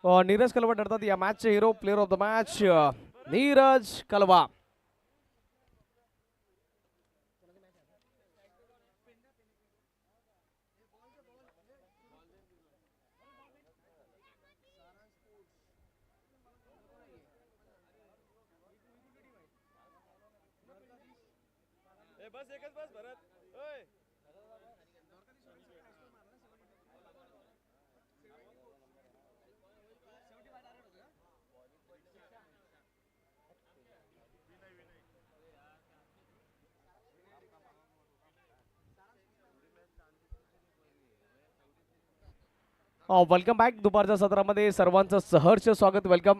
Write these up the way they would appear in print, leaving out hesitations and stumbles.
नीरज कलवा ठरतात या मॅचचे हिरो. Player of the match Neeraj Kalwa. बस एकच बस भरत. ओय वेलकम बॅक. दुपारच्या सत्रामध्ये सर्वांचं सहर्ष स्वागत. वेलकम.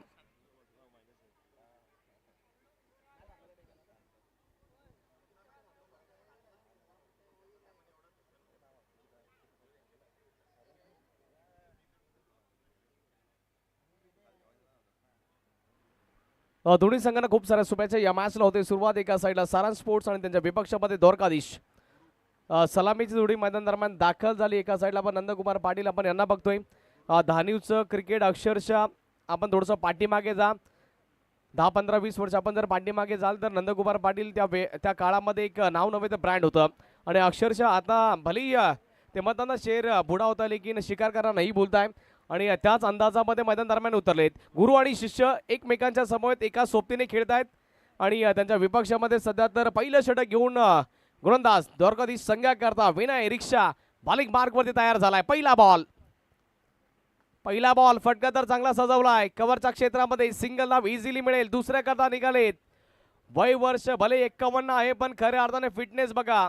दोन्ही संघांना खूप साऱ्या शुभेच्छा. या मॅचला होते सुरुवात. एका साईडला सारंग स्पोर्ट्स आणि त्यांच्या विपक्षामध्ये द्वारकाधीश. सलामीची जोडी मैदान दरम्यान दाखल झाली. एका साईडला आपण नंदकुमार पाटील आपण यांना बघतोय. धानीवचं क्रिकेट अक्षरशः आपण थोडंसं पाठीमागे जा 10-15-20 वर्ष आपण जर पाठीमागे जाल तर नंदकुमार पाटील त्या काळामध्ये एक नाव नव्हे तर ब्रँड होतं. आणि अक्षरशः आता भली ते म्हणताना शेर बुडा होता लेकिन शिकार करा नाही बोलताय. आणि त्याच अंदाजामध्ये मैदान दरम्यान उतरलेत. गुरु आणि शिष्य एकमेकांच्या समवेत एका सोबतीने खेळतायत. आणि त्यांच्या विपक्षामध्ये सध्या तर पहिलं षटक घेऊन गोलंदाज द्वारकाधीश संघाकरता विनय रिक्षा बॉलिंग मार्कवरती तयार झालाय. पहिला बॉल फटका तर चांगला सजवलाय. कव्हरच्या क्षेत्रामध्ये सिंगल नाव इझिली मिळेल. दुसऱ्या करता निघालेत. वय वर्ष भले 51 आहे पण खऱ्या अर्थाने फिटनेस बघा.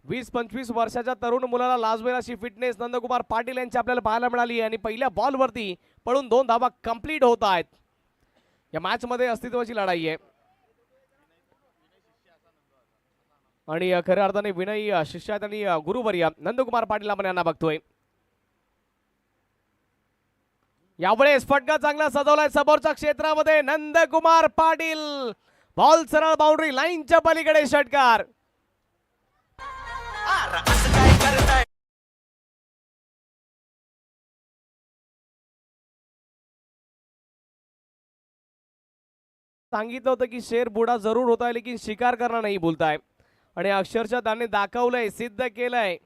20-25 वर्षाच्या तरुण मुलाला लाजवेल अशी फिटनेस नंदकुमार पाटील यांची आपल्याला पाहायला मिळाली. आणि पहिल्या बॉलवरती पळून 2 धावा कंप्लीट होत आहेत. या मॅच मध्ये अस्तित्वाची लढाई आहे. आणि खऱ्या अर्थाने विनय शिष्यात आणि गुरुवर्य नंदकुमार पाटील आपण यांना बघतोय. यावेळेस फटका चांगला सजवलाय समोरच्या क्षेत्रामध्ये. नंदकुमार पाटील बॉल सरळ बाउंड्री लाईनच्या पलीकडे षटकार. सांगितलं होतं की शेर बुडा जरूर होता है लेकिन शिकार करना नाही बोलताय. आणि अक्षरशः त्यांनी दाखवलंय सिद्ध केलंय.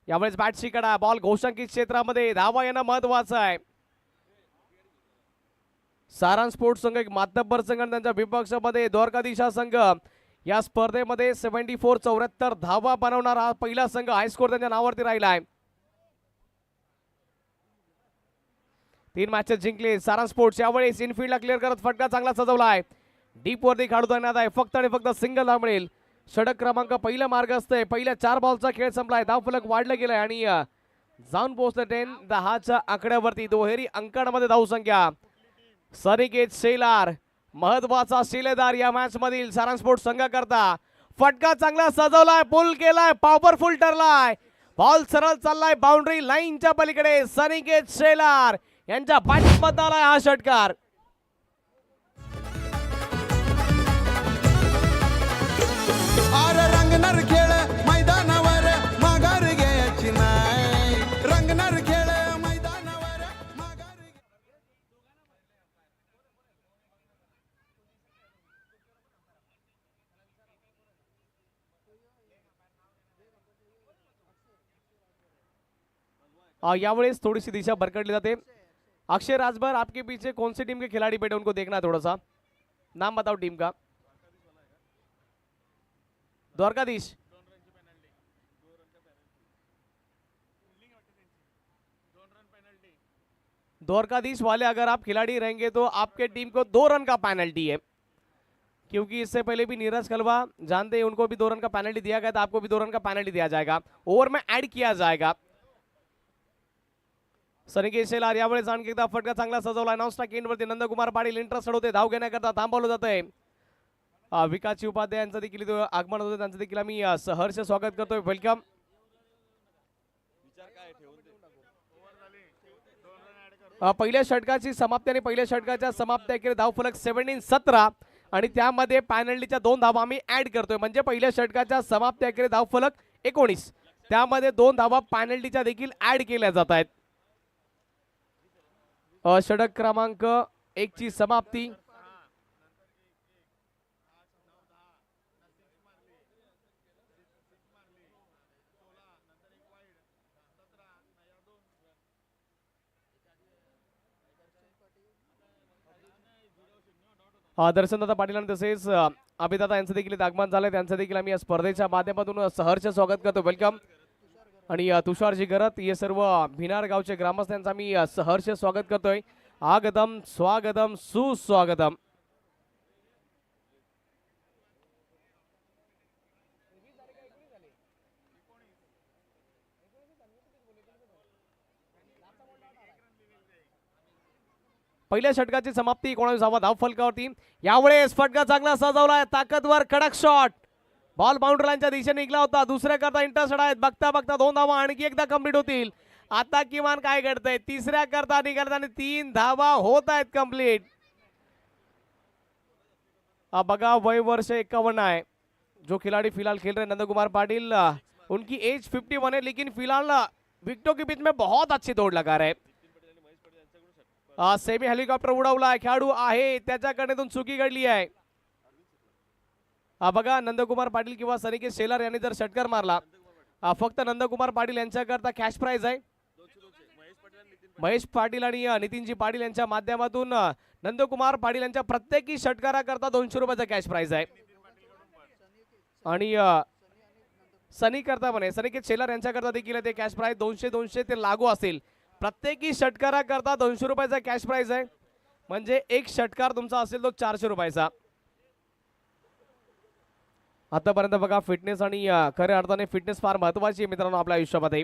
यावेळेस बॅटची कडा बॉल घोषांकित क्षेत्रामध्ये धावा येणं महत्वाचं आहे. सारंग स्पोर्ट्स संघ एक मातब्बर संघ आणि त्यांच्या विपक्षामध्ये द्वारकाधीश संघ. या स्पर्धेमध्ये 74-74 धावा बनवणारा हा पहिला संघ हाय स्कोर त्यांच्या नावावरती राहिलाय. 3 मॅचेस जिंकले सारंग स्पोर्ट्स. यावेळेस इनफिल्डला क्लिअर करत फटका चांगला सजवलाय. डीप वरती खेळू देण्यात आहे. फक्त आणि फक्त सिंगल मिळेल. षटक क्रमांक पहिला मार्ग असतंय. पहिल्या 4 बॉलचा खेळ संपलाय. धावफलक वाढला गेलाय आणि जाऊन पोहोचले 10च्या आकड्यावरती. दुहेरी अंकांमध्ये धावसंख्या. सनिकेत शेलार महत्वाचा शिलेदार या मॅच मधील सारंग स्पोर्ट्स संघाकरता. फटका चांगला सजवलाय. पुल केलाय. पॉवरफुल ठरलाय. बॉल सरळ चाललाय बाउंड्री लाईनच्या पलीकडे. सनिकेत शेलार यांच्या बॅटमधून आलाय हा षटकार. रंगणार खेळ मैदानावर माघार घ्यायची नाही. रंगणार खेळ मैदानावर माघार. यावेळेस थोडीशी दिशा भरकटली जाते. अक्षय राजभर आपके पीछे कौन सी टीम के खिलाड़ी बैठे उनको देखना है थोड़ा सा. नाम बताओ टीम का. द्वारकाधीश. द्वारकाधीश वाले अगर आप खिलाड़ी रहेंगे तो आपके टीम को 2 रन का पेनल्टी है. क्योंकि इससे पहले भी नीरज कलवा जानते हैं उनको भी 2 रन का पेनल्टी दिया गया था. आपको भी 2 रन का पेनल्टी दिया जाएगा. ओवर में ऐड किया जाएगा. सनिकेत शेलार यावेळेस आणखी एकदा फटका चांगला सजवला. नॉनस्टॉप एंडवरती नंदकुमार पाटील इंटरेस्टेड होते. धाव घेण्याकरता थांबवलं जात आहे. विकासजी उपाध्याय यांचं देखील आगमन होतं. त्यांचं देखील आम्ही सहर्ष स्वागत करतोय. वेलकम. पहिल्या षटकाची समाप्ती आणि पहिल्या षटकाच्या समाप्ती धावफलक 17-17 आणि त्यामध्ये पॅनल्टीच्या 2 धावा आम्ही ऍड करतोय. म्हणजे पहिल्या षटकाच्या समाप्ती धावफलक 19 त्यामध्ये 2 धावा पॅनल्टीच्या देखील ऍड केल्या जात आहेत. षटक क्रमांक 1 ची समाप्ती. दर्शनदादा पाटील आणि तसेच अभिदादा यांचं देखील आगमन झालंय. त्यांचं देखील आम्ही या स्पर्धेच्या माध्यमातून सहर्ष स्वागत करतो. वेलकम. आणि तुषारजी गरत हे सर्व भिनार गावचे ग्रामस्थांचं आम्ही सहर्ष स्वागत करतोय. आगतम स्वागतम सुस्वागतम. पहिल्या षटकाची समाप्ती 19 धाव फलकावरती. यावेळेस फटका चांगला सजवलाय, ताकदवर कडक शॉट, बॉल बाउंड्री लाईनच्या दिशेने निघला होता. दुसऱ्या करता इंटरसेप्ट आहेत. बघता बघता 2 धावा आणखी एकदा कंप्लीट होतील. आता किमान काय घडतंय, तिसऱ्या करता निघालताना 3 धावा होत आहेत कंप्लीट. बघा वय वर्ष 51 है जो खिलाड़ी फिलहाल खेल रहे नंद कुमार पाटिल, उनकी एज 51 है, लेकिन फिलहाल विकेटों के बीच में बहुत अच्छी दौड़ लगा रहे. सेमी हेलिकॉप्टर उडवलाय, खेळाडू आहे त्याच्याकडून चुकी घडली आहे. बघा नंदकुमार पाटील किंवा सनिकेत शेलार यांनी जर षटकार मारला, फक्त नंदकुमार पाटील यांच्याकरता कॅश प्राइज आहे. महेश पाटील आणि नितीनजी पाटील यांच्या माध्यमातून नंदकुमार पाटील यांच्या प्रत्येकी षटकाराकरता 200 रुपयाचा कॅश प्राइज आहे. आणि सनी करता पण सनिकेत शेलार यांच्याकरता देखील ते कॅश प्राइज 200 ते लागू असेल. प्रत्येकी षटकाराकरता 200 रुपयाचा कॅश प्राइज आहे. म्हणजे एक षटकार तुमचा असेल तो 400 रुपयाचा. आतापर्यंत बघा फिटनेस आणि खऱ्या अर्थाने फिटनेस फार महत्वाची आहे मित्रांनो. आपल्या आयुष्यामध्ये,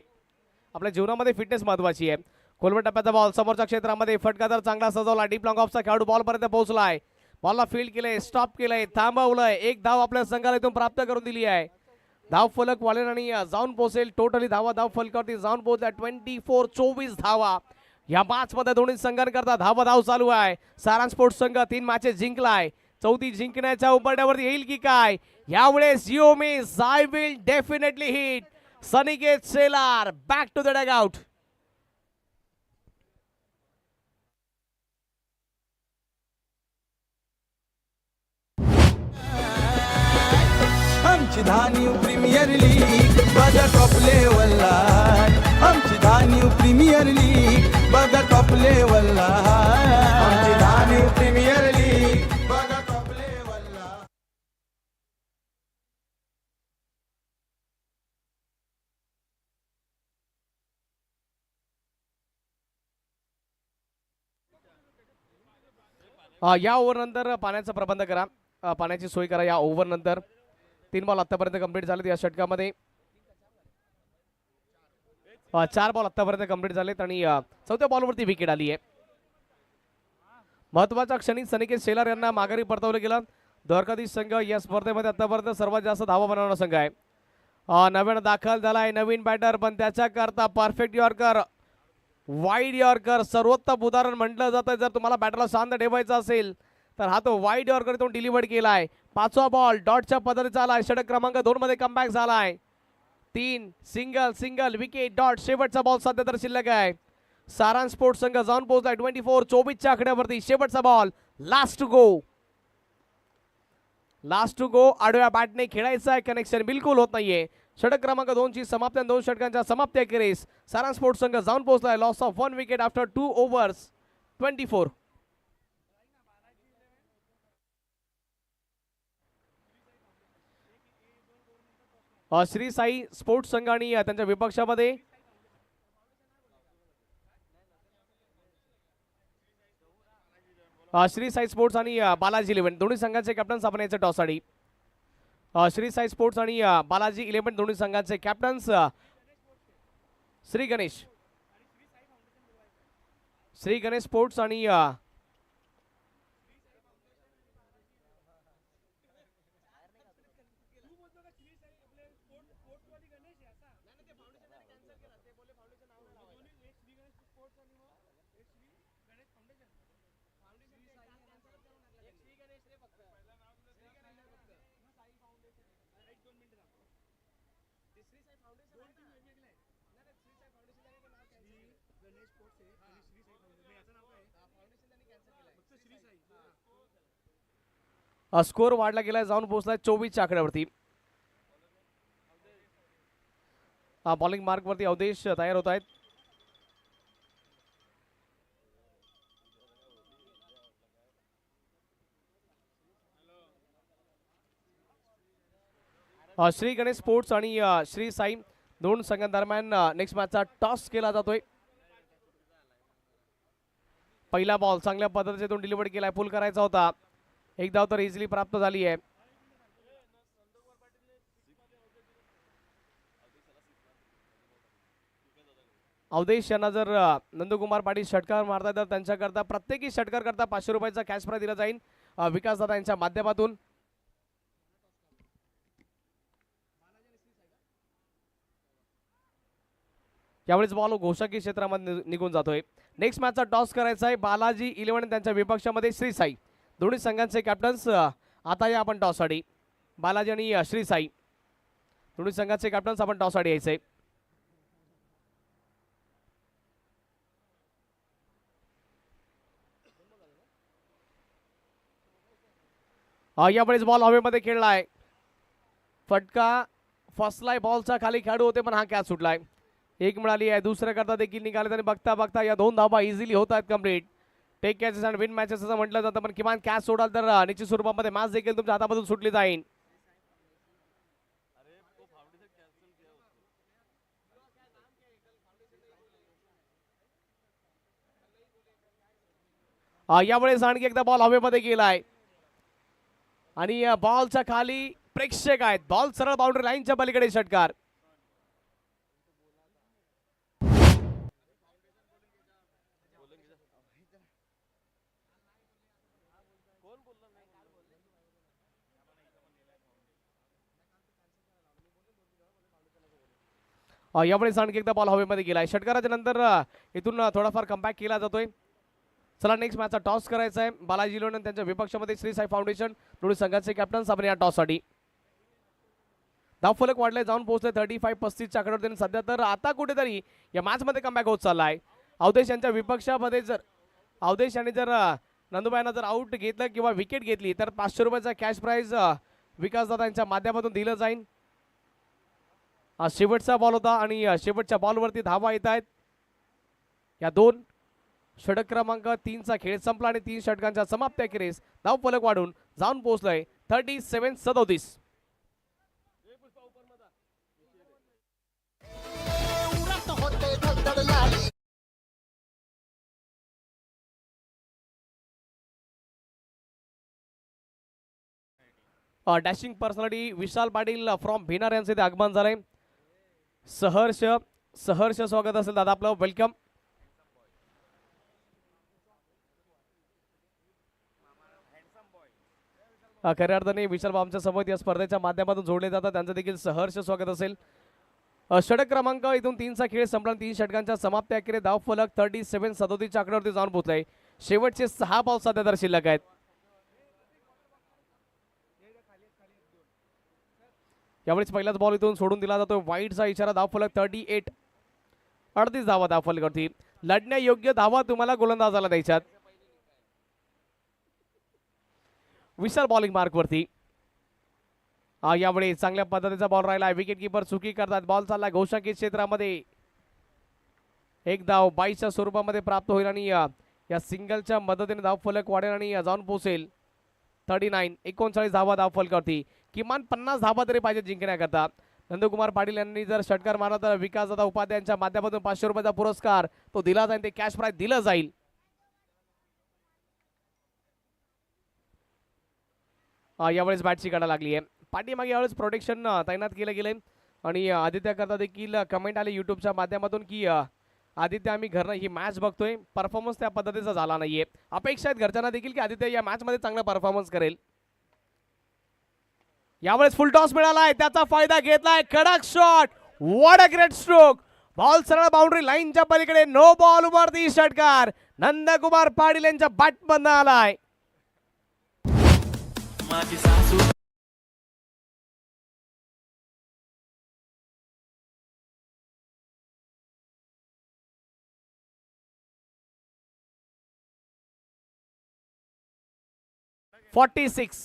आपल्या जीवनामध्ये फिटनेस महत्वाची आहे. खोलवर टप्प्याचा बॉल समोरच्या क्षेत्रामध्ये, फटका तर चांगला सजवला. डीप लॉंग ऑफचा खेळाडू बॉल पर्यंत पोहोचलाय. बॉलला फील्ड केलंय, स्टॉप केलंय, थांबवलंय. एक धाव आपल्या संघाला इथून प्राप्त करून दिली आहे. धाव फलक वालेन आणि जाऊन पोहोचेल. टोटली धावा धाव फलकावरती जाऊन पोहोचल्या 24 धावा. या मॅच मध्ये दोन्ही संघांकरता धाव चालू आहे. सारांश स्पोर्ट्स संघ 3 मॅचेस जिंकलाय. 4थी जिंकण्याच्या उंबरठ्यावरती येईल की काय. यावेळेस you miss, I will definitely hit. Saniket Shelar back to the dugout. आमची धान्यू प्रीमियर लीग बघा टॉप लेवलला. आमची धान्यू प्रीमियर लीग बघा टॉप लेवलला. आमची धान्यू प्रीमियर लीग बघा टॉप लेवलला. या ओव्हर नंतर पाण्याचा प्रबंध करा, पाण्याची सोय करा. या ओव्हर नंतर 3 बॉल आतापर्यंत कंप्लीट झालेत या षटकामध्ये. 4 बॉल आतापर्यंत कंप्लीट झालेत आणि 4थ्या बॉलवरती विकेट आली आहे. महत्वाच्या क्षणी सनिकेत शेलार यांना माघारी परतवलं गेलं. द्वारकाधीश संघ या स्पर्धेमध्ये आतापर्यंत सर्वात जास्त धावा बनवणारा संघ आहे. नव्यानं दाखल झालाय नवीन बॅटर, पण त्याच्याकरता परफेक्ट यॉर्कर, वाईड यॉर्कर सर्वोत्तम उदाहरण म्हटलं जातं. जर तुम्हाला बॅटरला शांत ठेवायचा असेल तर हा तो वाईड यॉर्कर तो डिलिव्हर्ड केलाय. 5वा बॉल डॉटच्या पद्धतीचा आलाय. षटक क्रमांक 2 मध्ये कमबॅक झालाय. 3 सिंगल विकेट डॉट. शेवटचा बॉल सध्या तर शिल्लक आहे. सारांश स्पोर्ट्स संघ जाऊन पोहोचलाय 24 आकड्यावरती. शेवटचा बॉल, लास्ट टू गो. आडव्या बॅटने खेळायचा आहे, कनेक्शन बिलकुल होत नाहीये. षटक क्रमांक 2 ची समाप्ती, 2 षटकांच्या समाप्ती अखेरीस सारांश स्पोर्ट्स संघ जाऊन पोहोचलाय. Loss of 1 wicket after 2 overs 24. Shri Sai sports संघ आणि त्यांच्या विपक्षामध्ये श्री साई स्पोर्ट्स आणि बालाजी 11 दोन्ही संघाचे कॅप्टन्स आपण याचे टॉससाठी. श्री साई स्पोर्ट्स आणि बालाजी 11 दोन्ही संघाचे कॅप्टन्स श्री गणेश स्पोर्ट्स आणि स्कोर वाढला गेलाय, जाऊन पोहोचलाय 24च्या आकड्यावरती. बॉलिंग मार्क वरती अवधेश तयार होत आहेत. श्री गणेश स्पोर्ट्स आणि श्री साई दोन संघांदरम्यान नेक्स्ट मॅचचा टॉस केला जातोय. पहिला बॉल चांगल्या पद्धतीतून डिलिव्हर केलाय, पुल करायचा होता. एक धाव तर इझिली प्राप्त झाली आहे. अवधेश यांना जर नंदकुमार पाटील षटकार मारतात तर त्यांच्याकरता प्रत्येकी षटकार करता 500 रुपयाचा कॅश प्राइज दिला जाईल विकास दादा यांच्या माध्यमातून. यावेळेस बॉल घोषकी क्षेत्रामध्ये निघून जातोय. नेक्स्ट मॅचचा टॉस करायचा आहे. बालाजी 11 त्यांच्या विपक्षामध्ये श्री साई, दोन्ही संघांचे कॅप्टन्स आता या आपण टॉससाठी. बालाजी आणि श्री साई दोन्ही संघांचे कॅप्टन्स आपण टॉससाठी यायचे. यावेळेस बॉल हवेमध्ये खेळलाय, फटका फसलाय, बॉलचा खाली खेळाडू होते पण हा कॅच सुटलाय. एक मिळाली आहे, दुसऱ्या करता देखील निघाले आणि बघता बघता या 2 धावा इझिली होत आहेत complete. Take catches and win matches असं म्हटलं जातं, पण किमान कॅच सोडाल तर निश्चित स्वरूपामध्ये मॅच देखील तुमच्या हातामधून सुटली जाईल. यावेळेस आणखी एकदा बॉल हवेमध्ये गेलाय आणि बॉलच्या खाली प्रेक्षक आहेत. बॉल सरळ बाउंड्री लाईनच्या पलीकडे षटकार. यावेळेस आणखी एकदा बॉल हवेमध्ये गेलाय. षटकाराच्या नंतर इथून थोडाफार कमबॅक केला जातोय. चला नेक्स्ट मॅचचा टॉस करायचा आहे. बालाजी लोणन त्यांच्या विपक्षामध्ये श्री साई फाउंडेशन, दोन्ही संघाचे कॅप्टन्स आपण या टॉससाठी. धावफलक वाढले, जाऊन पोहोचले 35-35च्या आकड्यावरती. सध्या तर आता कुठेतरी या मॅचमध्ये कमबॅक होत चाललाय. अवधेश यांच्या विपक्षामध्ये जर अवधेश यांनी जर नंदुबाईंना जर आउट घेतलं किंवा विकेट घेतली तर 500 रुपयाचा कॅश प्राइज विकास दादा यांच्या माध्यमातून दिलं जाईल. शेवटचा बॉल होता आणि शेवटच्या बॉलवरती धावा येत आहेत. या 2 षटक क्रमांक 3चा खेळ संपला आणि 3 षटकांच्या समाप्तीखेरीज धावफलक वाढून जाऊन पोहोचलाय 37-37. Dashing personality Vishal Patil from Bhinar यांचे इथे आगमन झालंय. सहर्ष स्वागत असेल दादा आपलं, वेलकम. खऱ्या अर्थाने विशाल भाऊ आमच्या सोबत या स्पर्धेच्या माध्यमातून जोडले जातात, त्यांचं देखील सहर्ष स्वागत असेल. षटक क्रमांक इथून 3चा खेळ संपला, 3 षटकांच्या समाप्ती अखेर धावफलक 37-37च्या आकड्यावरती जाऊन पोहोचलाय. शेवटचे 6 बॉल सध्या तर शिल्लक आहेत. यावेळेस पहिलाच बॉल इथून सोडून दिला जातो, वाईटचा इशारा. धावफलक 38 धावा धावफलकावरती. लढण्यायोग्य धावा तुम्हाला गोलंदाजाला द्यायच्यात. विशाल बॉलिंग मार्क वरती. यावेळी चांगल्या पद्धतीचा बॉल राहिला, विकेट किपर चुकी करतात. बॉल चालला घोषकी क्षेत्रामध्ये. एक धाव 22च्या स्वरूपामध्ये प्राप्त होईल आणि या सिंगलच्या मदतीने धावफलक वाढेल आणि जाऊन पोहोचेल 39 धावा धावफलकावरती. किमान 50 धावा तरी पाहिजे जिंकण्याकरता. नंदकुमार पाटील यांनी जर षटकार मारला तर विकास दादा उपाध्यायांच्या माध्यमातून 500 रुपयाचा पुरस्कार तो दिला जाईल, ते कॅश प्राइज दिलं जाईल. यावेळेस बॅटची काढा लागली आहे. पाठीमागे यावेळेस प्रोटेक्शन तैनात केलं गेलंय आणि आदित्य करता देखील कमेंट आले युट्यूबच्या माध्यमातून की आदित्य आम्ही घरनं ही मॅच बघतोय, परफॉर्मन्स त्या पद्धतीचा झाला नाहीये. अपेक्षा आहेत घरच्यांना देखील की आदित्य या मॅच मध्ये चांगला परफॉर्मन्स करेल. यावेळेस फुल टॉस मिळालाय, त्याचा फायदा घेतलाय. कडक shot, what a great stroke. Ball सरळ बाउंड्री लाईनच्या पलीकडे, नो बॉल वरती षटकार. नंदकुमार पाटील यांच्या बॅट बंद आलाय. 46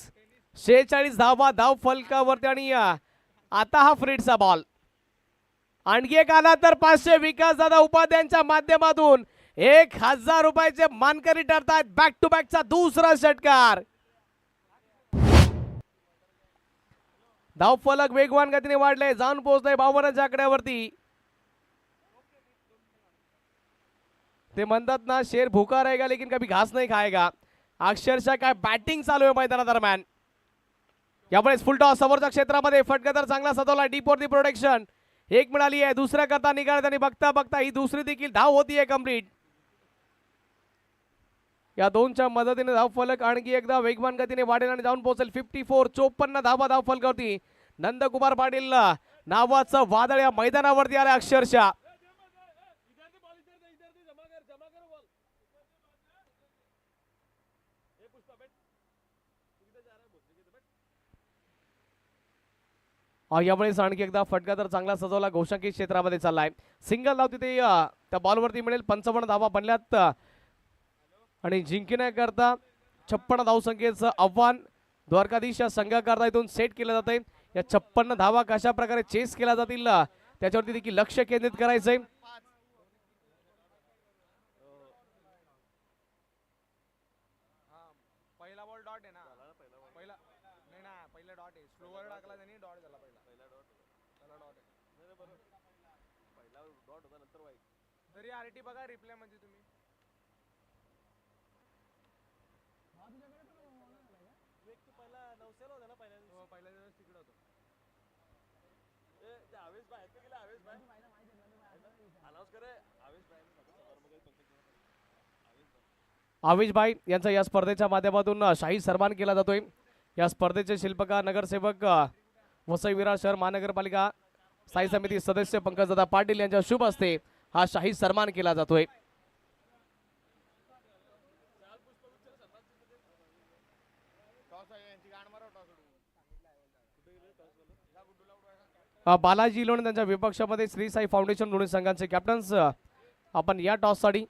46 धावा धाव फलकावरती आणि आता हा फ्रीडचा बॉल आणखी एक आला तर 500 विकासदादा उपाध्यायांच्या माध्यमातून 1000 रुपयाचे मानकरी ठरतात. बॅक टू बॅकचा दुसरा षटकार. धाव फलक वेगवान गतीने वाढले जाऊन पोहोचले 52च्या आकड्यावरती. ते म्हणतात ना शेर भूखा रहेगा लेकिन कभी घास नहीं खाएगा. अक्षरशः काय बॅटिंग चालू आहे मैदानादरम्यान. यावेळेस फुल टॉस समोरच्या क्षेत्रामध्ये फटका चांगला सजवला. डीप वरती प्रोटेक्शन एक मिळाली आहे. दुसऱ्या करता निघाले आणि बघता बघता ही दुसरी देखील धाव होती कंप्लीट. या दोनच्या मदतीने धाव फलक आणखी एकदा वेगवान गतीने वाढेल आणि जाऊन पोहोचेल 54 54 धावा धाव फलकावरती. नंदकुमार पाटील नावाचं वादळ या मैदानावरती आलं अक्षरशः. यावेळेस आणखी एकदा फटका तर चांगला सजवला घोषांकित क्षेत्रामध्ये चाललाय. सिंगल धाव तिथे त्या बॉलवरती मिळेल. 55 धावा बनल्यात आणि जिंकण्याकरता 56 धावसंख्येचं आव्हान द्वारकाधीश या संघाकरता इथून सेट केलं जात आहे. या 56 धावा कशा प्रकारे चेस केल्या जातील त्याच्यावरती देखील लक्ष केंद्रित करायचंय. पहिला बॉल डॉट आहे ना पहिला नाही ना पहिला डॉट आहे स्लोवर टाकला त्यांनी डॉट झाला पहिला डॉट आहे पहिला डॉट होता नंतर वाईट तरी आरटी बघा रिप्ले मध्ये तुम्ही पहिला नवसेल होता ना पहिल्या दिवस तिकडे होतो आवेश भाई गेला आवेश भाई अनाउन्स करे आवेश भाई आवेश भाई यांचा या स्पर्धेच्या माध्यमातून शाही सन्मान केला जातोय. या स्पर्धेचे शिल्पकार नगरसेवक वसई विरार शहर महानगरपालिका स्थायी समिती सदस्य पंकजदादा पाटील यांच्या शुभ हस्ते हा शाही सन्मान केला जातोय. बालाजी लोणे त्यांच्या विपक्षामध्ये श्री साई फाउंडेशन दोन्ही संघांचे कॅप्टन्स आपण या टॉस साठी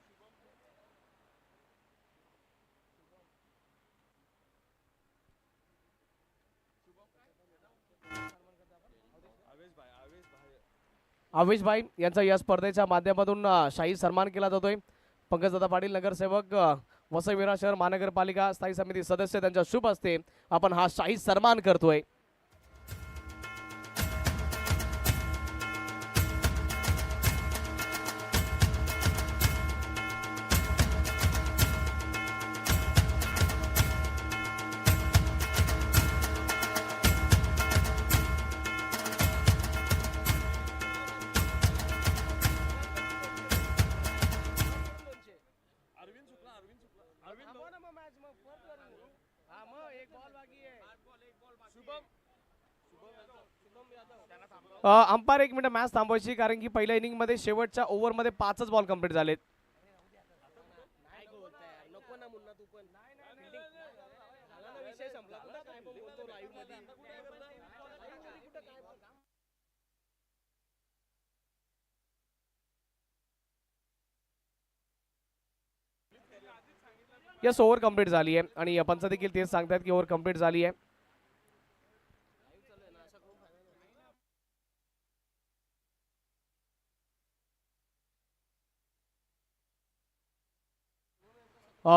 आवेश भाई यांचा या स्पर्धेच्या माध्यमातून शाही सन्मान केला जातोय. पंकजदादा पाटील नगरसेवक वसई विरार शहर महानगरपालिका स्थायी समिती सदस्य त्यांच्या शुभ हस्ते आपण हा शाही सन्मान करतोय. अंपायर 1 मिनिट मॅच थांबवायची कारण की पहिल्या इनिंग मध्ये शेवटच्या ओव्हर मध्ये 5च बॉल कंप्लीट झालेत. यस ओव्हर कंप्लीट झाली आहे आणि पंच देखील तेच सांगतात की ओव्हर कंप्लीट झाली आहे.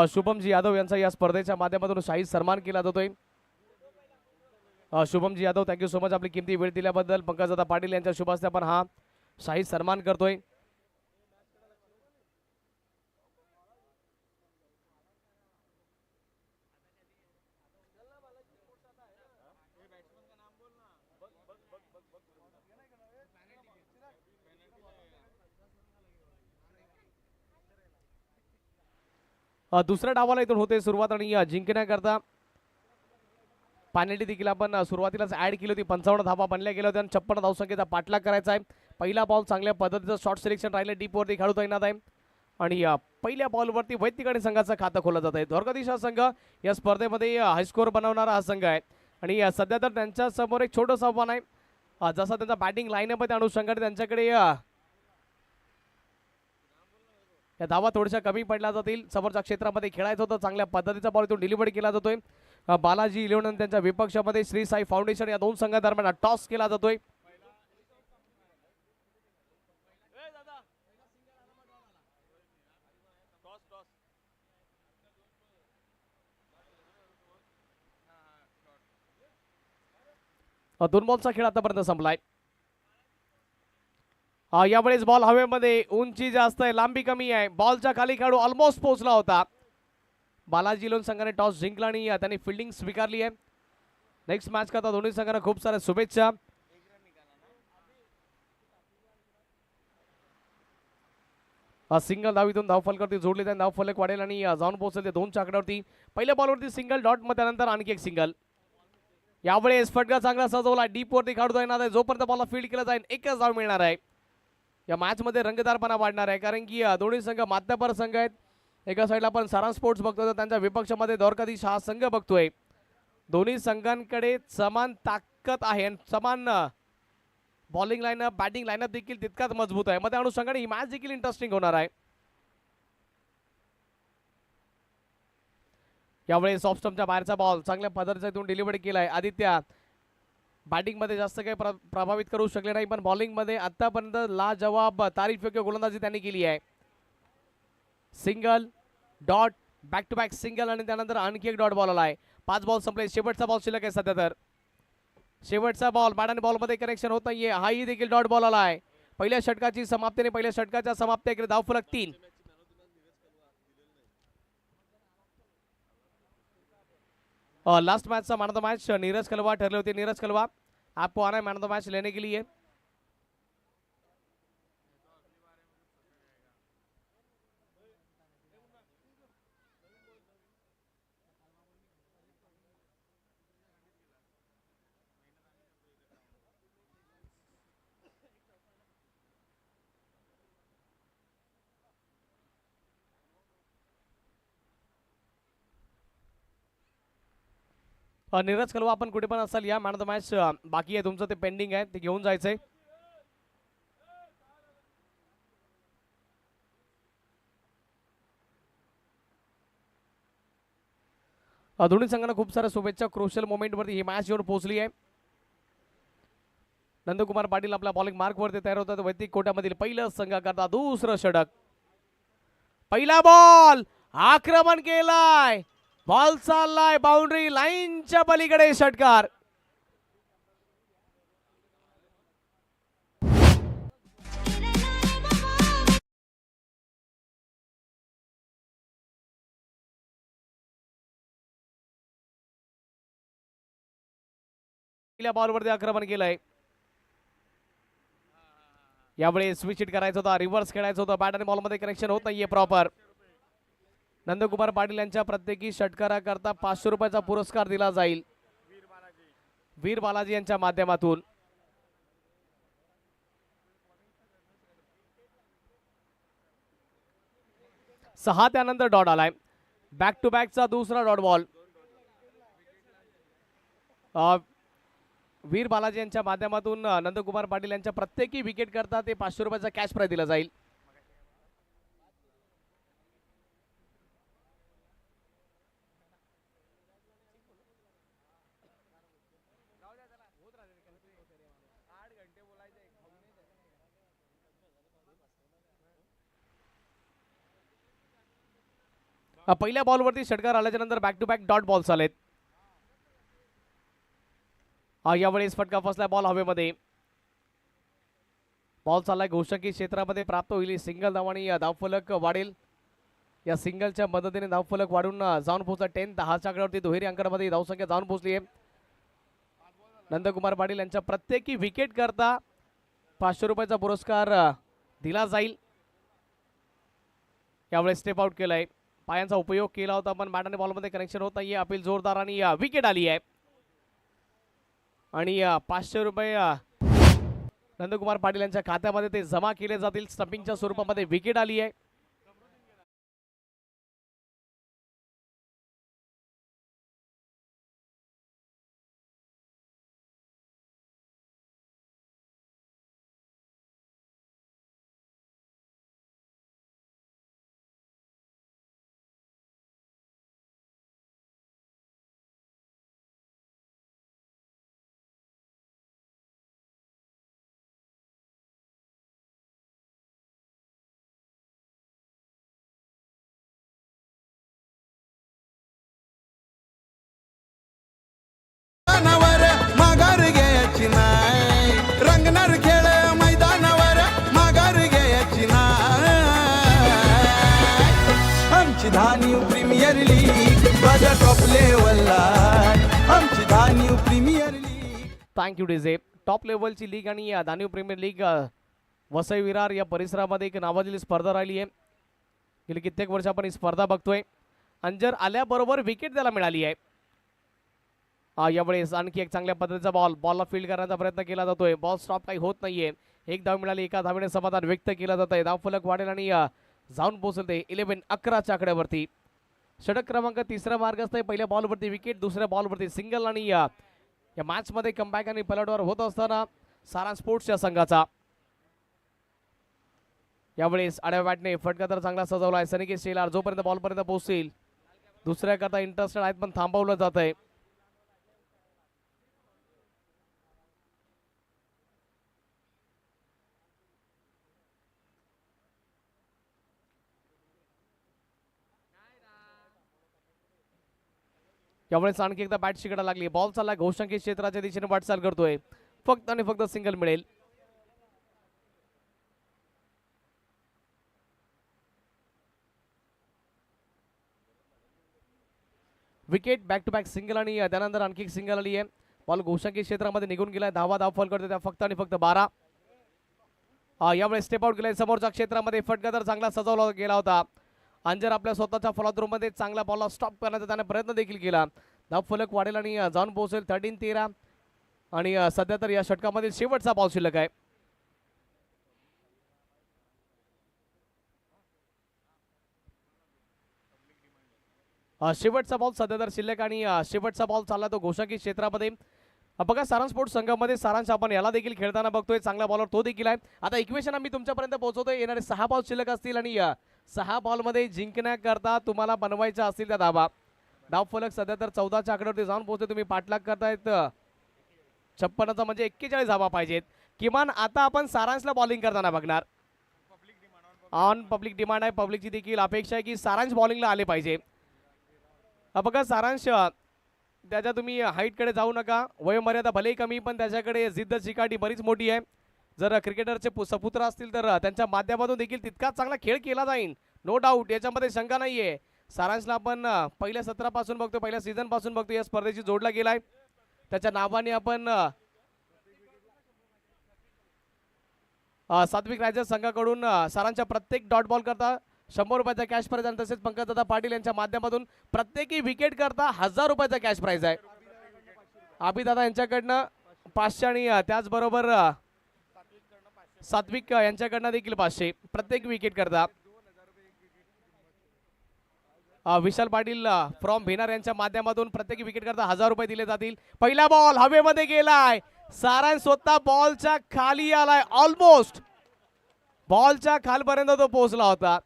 शुभमजी यादव यांचा या स्पर्धेच्या माध्यमातून शाही सन्मान केला जातोय. Shubham ji Yadav thank you so much आपली किमती वेळ दिल्याबद्दल. पंकजदादा पाटील यांच्या शुभ हस्ते आपण हा शाही सन्मान करतोय. दुसऱ्या डावाला इथून होते सुरुवात आणि जिंकण्याकरता पेनल्टी देखील आपण सुरुवातीलाच ऍड केली होती. 55 धावा बनल्या गेल्या होत्या आणि 56 धावसंख्येचा पाठलाग करायचा आहे. पहिला बॉल चांगल्या पद्धतीचं शॉर्ट सिलेक्शन राहिलं. डीप वरती खेळू तैनात आहे आणि पहिल्या बॉलवरती वैयक्तिक संघाचं खातं खोललं जात आहे. द्वारकाधीश हा संघ या स्पर्धेमध्ये हायस्कोर बनवणारा हा संघ आहे आणि सध्या तर त्यांच्या समोर एक छोटंसं आव्हान आहे. जसा त्यांचा बॅटिंग लाईनअप आहे त्या अनुषंगाने त्यांच्याकडे या धावा थोड्याशा कमी पडल्या जातील. समोरच्या क्षेत्रामध्ये खेळायचं होतं. चांगल्या पद्धतीचा बॉल इथून डिलिव्हरी केला जातोय. बालाजी इलेव्हन आणि त्यांच्या विपक्षामध्ये श्री साई फाउंडेशन या दोन संघादरम्यान टॉस केला जातोय. दोन बॉलचा खेळ आतापर्यंत संपलाय. यावेळेस बॉल हवेमध्ये, उंची जास्त आहे, लांबी कमी आहे. बॉलच्या खाली खेळाडू ऑलमोस्ट पोहोचला होता. बालाजी लोन संघाने टॉस जिंकला आणि त्यांनी फिल्डिंग स्वीकारली आहे. नेक्स्ट मॅच करता दोन्ही संघांना खूप साऱ्या शुभेच्छा. सिंगल धावीतून धावफलकावरती जोडले, त्याने धावफलक वाढेल आणि जाऊन पोहोचले ते 2च्या आकड्यावरती. पहिल्या बॉलवरती सिंगल डॉट, मग त्यानंतर आणखी एक सिंगल. यावेळेस फटका चांगला सजवला, डीप वरती खेळाडू येणार आहे. जोपर्यंत बॉलला फील्ड केला जाईल एकच धाव मिळणार आहे. या मॅच मध्ये रंगतदारपणा वाढणार आहे, कारण की दोन्ही संघ माध्यपर संघ आहेत. एका साईडला आपण सारांश स्पोर्ट्स बघतोय, तर त्यांच्या विपक्षामध्ये द्वारकाधीश हा संघ बघतोय. दोन्ही संघांकडे समान ताकद आहे आणि समान बॉलिंग लाईनअप, बॅटिंग लाईनअप देखील तितकाच मजबूत आहे. मग त्या अनुषंगाने ही मॅच देखील इंटरेस्टिंग होणार आहे. यावेळेस ऑफ स्टंपच्या बाहेरचा बॉल चांगल्या पद्धतीने इथून डिलिव्हरी केलाय. आदित्य बॅटिंग मध्ये जास्त काही प्रभावित करू शकले नाही, पण बॉलिंग मध्ये आतापर्यंत लाजवाब तारीफ योग्य गोलंदाजी त्यांनी केली आहे. Single dot, back to back single आणि त्यानंतर आणखी एक डॉट बॉल आलाय. 5 बॉल संपले, शेवटचा बॉल शिल्लक आहे सध्या. तर शेवटचा बॉल, बॅट आणि बॉल मध्ये कनेक्शन होत नाहीये. हाही देखील डॉट बॉल आलाय. पहिल्या षटकाची समाप्तीने, पहिल्या षटकाच्या समाप्तीकडे धावफलक 3. Last match man of the match Neeraj Kalwa ठरले होते. नीरज कलवा आपको आना है मैन ऑफ द मैच लेने के लिए. नीरज कलवा आपण कुठे पण असाल या, मॅन ऑफ द मॅच बाकी आहे तुमचं, ते पेंडिंग आहे, ते घेऊन जायचंय. दोन्ही संघांना खूप साऱ्या शुभेच्छा. क्रुशियल मोमेंट वरती ही मॅच येऊन पोहोचली आहे. नंदकुमार पाटील आपल्या बॉलिंग मार्क वरती तयार होतात. वैदिक कोट्यामधील पहिलं संघ करता दुसरं षटक. पहिला बॉल, आक्रमण केलाय, बॉल चाललाय बाउंड्री लाईनच्या पलीकडे. षटकार पहिल्या बॉलवरती आक्रमण केलंय. यावेळी स्विच हिट करायचं होता, रिव्हर्स खेळायचं होतं. बॅट आणि बॉलमध्ये कनेक्शन होत नाहीये प्रॉपर. नंदकुमार पाटील यांच्या प्रत्येकी षटकाराकरता 500 रुपयाचा पुरस्कार दिला जाईल वीर बालाजी यांच्या माध्यमातून. 6 त्यानंतर डॉट आलाय. बॅक टू बॅकचा दुसरा डॉट बॉल. वीर बालाजी यांच्या माध्यमातून नंदकुमार पाटील यांच्या प्रत्येकी विकेट करता ते 500 रुपयाचा कॅश प्राइज दिला जाईल. पहिल्या बॉलवरती षटकार आल्याच्या नंतर back to back dot balls आलेत. यावेळेस फटका फसला, बॉल हवेमध्ये. बॉल चाललाय घोषकी क्षेत्रामध्ये, प्राप्त होईल सिंगल धाव आणि धावफलक वाढेल. या सिंगलच्या मदतीने धावफलक वाढून जाऊन पोहोचला 10. 10च्या आकड्यावरती दुहेरी अंकामध्ये धावसंख्या जाऊन पोहोचली आहे. नंदकुमार पाटील यांच्या प्रत्येकी विकेट करता 500 रुपयाचा पुरस्कार दिला जाईल. यावेळेस स्टेप आउट केलाय, पायांचा उपयोग केला होता, पण बॅट आणि बॉलमध्ये कनेक्शन होत नाहीये. अपील जोरदार आणि विकेट आली आहे. आणि 500 रुपये नंदकुमार पाटील यांच्या खात्यामध्ये ते जमा केले जातील. स्टंपिंगच्या स्वरूपामध्ये विकेट आली आहे. बघा टॉप लेवलला आमची धान्यू premier league. Thank you DJ. Top लेवलची लीग आणि या दानीव प्रीमियर लीग वसई विरार या परिसरामध्ये एक नावाजलेली स्पर्धा राहिली आहे. गेली कित्येक वर्ष आपण ही स्पर्धा बघतोय. अंजर आल्याबरोबर विकेट त्याला मिळाली आहे. यावेळेस आणखी एक चांगल्या पद्धतीचा बॉलला फील्ड करण्याचा प्रयत्न केला जातोय. बॉल स्टॉप काही होत नाहीये. एक धाव मिळाली, एका धावेने समाधान व्यक्त केलं जात आहे. धावफलक वाढेल आणि जाऊन पोहोचते 11-11च्या आकड्यावरती. षटक क्रमांक 3रा मार्ग असतंय. पहिल्या बॉलवरती विकेट, दुसऱ्या बॉलवरती सिंगल आणि या मॅचमध्ये कमबॅक आणि पलटवार होत असताना सारांश स्पोर्ट्सच्या संघाचा. यावेळेस आडव्या बॅटने फटका तर चांगला सजवला आहे. सनिकेत शेलार जोपर्यंत बॉलपर्यंत पोहोचतील दुसऱ्या करता इंटरेस्टेड आहेत पण थांबवलं जात आहे. यावेळेस आणखी एकदा बॅट शिकायला लागली. बॉल चालला घोषंकी क्षेत्राच्या दिशेने वाटचाल करतोय. फक्त आणि फक्त सिंगल मिळेल. Wicket, back to back single आणि त्यानंतर आणखी एक सिंगल आली आहे. बॉल घोषंकी क्षेत्रामध्ये निघून गेलाय. धावफल करतोय त्या फक्त आणि फक्त 12. यावेळेस स्टेप आउट गेलाय समोरच्या क्षेत्रामध्ये. फटका तर चांगला सजवला गेला होता. अंजर आपल्या स्वतःच्या फॉलोथ्रूमध्ये चांगला बॉलला स्टॉप करण्याचा त्याने प्रयत्न देखील केला. धावफलक वाढेल आणि जाऊन पोहोचेल 13-13 आणि सध्या तर या षटकामध्ये शेवटचा बॉल शिल्लक आहे. शेवटचा बॉल सध्या तर शिल्लक आणि शेवटचा बॉल चालला तो घोषंकी क्षेत्रामध्ये. बघा सारांश स्पोर्ट्स संघामध्ये सारांश आपण याला देखील खेळताना बघतोय. चांगला बॉलर तो देखील आहे. आता इक्वेशन आम्ही तुमच्यापर्यंत पोहोचवतोय. येणारे 6 बॉल शिल्लक असतील आणि 6 बॉलमध्ये जिंकण्याकरता तुम्हाला बनवायच्या असतील त्या धावा. धावफलक सध्या तर 14च्या आकड्यावरती जाऊन पोहोचते. तुम्ही पाठलाग करतायत 56चा म्हणजे 41 धावा पाहिजेत किमान. आता आपण सारांशला बॉलिंग करताना बघणार. ऑन पब्लिक डिमांड आहे. पब्लिकची देखील अपेक्षा आहे की सारांश बॉलिंगला आले पाहिजे. बघा सारांश त्याच्या तुम्ही हाईटकडे जाऊ नका. वयोमर्यादा भलेही कमी पण त्याच्याकडे जिद्द चिकाटी बरीच मोठी आहे. जर क्रिकेटरचे सपुत्र असतील तर त्यांच्या माध्यमातून देखील तितकाच चांगला खेळ केला जाईल. नो डाऊट, याच्यामध्ये शंका नाहीये. सारांशला आपण पहिल्या सत्रापासून बघतो, पहिल्या सीझन पासून बघतो या स्पर्धेची जोडला गेलाय. त्याच्या नावाने आपण सात्विक रायझर्स संघाकडून सारांच्या प्रत्येक डॉट बॉल करता 100 रुपयाचा कॅश प्राइज आणि तसेच पंकजदादा पाटील यांच्या माध्यमातून प्रत्येकी विकेट करता 1000 रुपयाचा कॅश प्राइज आहे. अभिदादा यांच्याकडनं 500 आणि त्याचबरोबर सात्विक यांच्याकडनं देखील 500 प्रत्येक विकेट करता. विशाल पाटील फ्रॉम भिनार यांच्या माध्यमातून प्रत्येकी विकेट करता 1000 रुपये दिले जातील. पहिला बॉल हवेमध्ये गेलाय. सारांश स्वतः बॉलच्या खाली आलाय. ऑलमोस्ट बॉलच्या खालपर्यंत तो पोहोचला होता.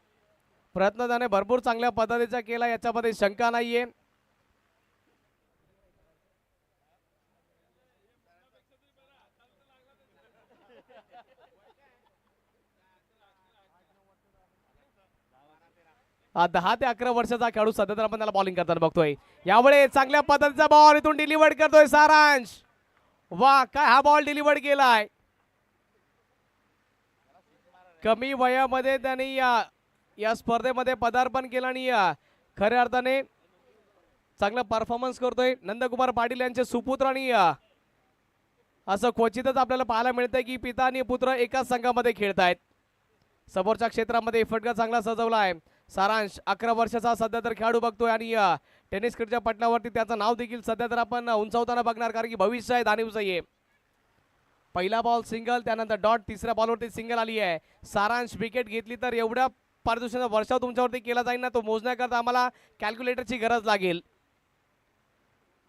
प्रयत्न त्याने भरपूर चांगल्या पद्धतीचा केला, याच्यामध्ये शंका नाहीये. हा 10 ते 11 वर्षाचा खेळाडू सध्या तर आपण त्याला बॉलिंग करताना बघतोय. यावेळी चांगल्या पद्धतीचा बॉल इथून डिलिव्हर करतोय सारांश. वा, काय हा बॉल डिलिव्हर केलाय. कमी वयामध्ये त्यांनी या स्पर्धेमध्ये पदार्पण केलं आणि खऱ्या अर्थाने चांगला परफॉर्मन्स करतोय. नंदकुमार पाटील यांचे सुपुत्र आणि असं क्वचितच आपल्याला पाहायला मिळतंय की पिता आणि पुत्र एकाच संघामध्ये खेळतायत. समोरच्या क्षेत्रामध्ये फटका चांगला सजवला आहे. सारांश 11 वर्षाचा सध्या तर खेळाडू बघतोय आणि टेनिस क्रीडच्या पटलावरती त्याचं नाव देखील सध्या तर आपण उंचावताना बघणार, कारण की भविष्य आहे दानिवचं आहे. पहिला बॉल सिंगल, त्यानंतर डॉट, तिसऱ्या बॉलवरती सिंगल आली आहे. सारांश विकेट घेतली तर एवढ्या पारितोषिकाचा वर्षाव तुमच्यावरती केला जाईल ना, तो मोजण्याकरता आम्हाला कॅल्क्युलेटरची गरज लागेल.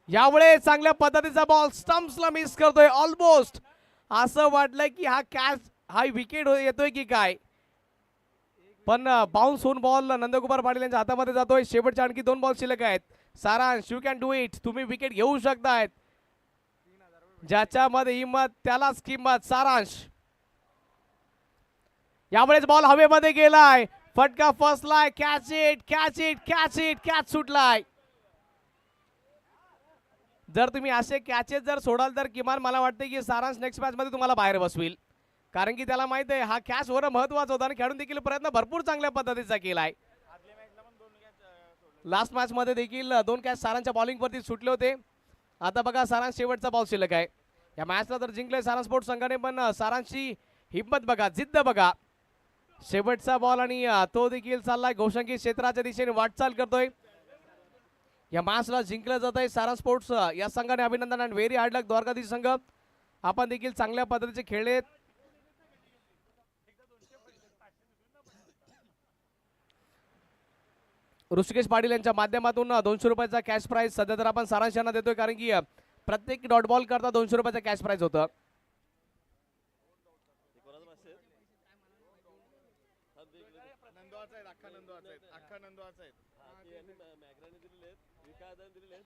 यावेळेस चांगल्या पद्धतीचा बॉल स्टंप्सला मिस करतोय. ऑलमोस्ट असं वाटलंय की हा कॅच, हा विकेट येतोय की काय, पण बाउन्स होऊन बॉल नंदकुमार पाटील यांच्या हातामध्ये जातोय. शेवटचे आणखी 2 बॉल शिल्लक आहेत. सारांश, यू कॅन डू इट. तुम्ही विकेट घेऊ शकतायत. ज्याच्यामध्ये हिम्मत त्यालाच किंमत. सारांश, यावेळेस बॉल हवेमध्ये गेलाय. फटका फसलाय. Catch it, catch it, catch it, catch सुटलाय. जर तुम्ही असे कॅचेस जर सोडाल तर किमान मला वाटते की सारांश नेक्स्ट मॅच मध्ये तुम्हाला बाहेर बसविल, कारण की त्याला माहित आहे हा कॅच होणं महत्वाचं होतं आणि खेळून देखील प्रयत्न भरपूर चांगल्या पद्धतीचा केलाय. लास्ट मॅच मध्ये देखील 2 कॅच सारांच्या बॉलिंग वरती सुटले होते. आता बघा सारांश शेवटचा बॉल शिल्लक आहे. या मॅचला तर जिंकले सारांश स्पोर्ट्स संघाने, पण सारांशची हिंमत बघा, जिद्द बघा. शेवटचा बॉल आणि तो देखील चाललाय घोषंकी क्षेत्राच्या दिशेने वाटचाल करतोय. या मॅचला जिंकलं जात आहे सारांश स्पोर्ट्स या संघाने. अभिनंदन अँड व्हेरी हार्ड लक द्वारकाधीश संघ. आपण देखील चांगल्या पद्धतीचे खेळलेत. ऋषिकेश पाटील यांच्या माध्यमातून 200 रुपयाचा कॅश प्राइज सध्या तर आपण सारांश यांना देतोय, कारण की प्रत्येक डॉट बॉल करता 200 रुपयाचा कॅश प्राइज होतं.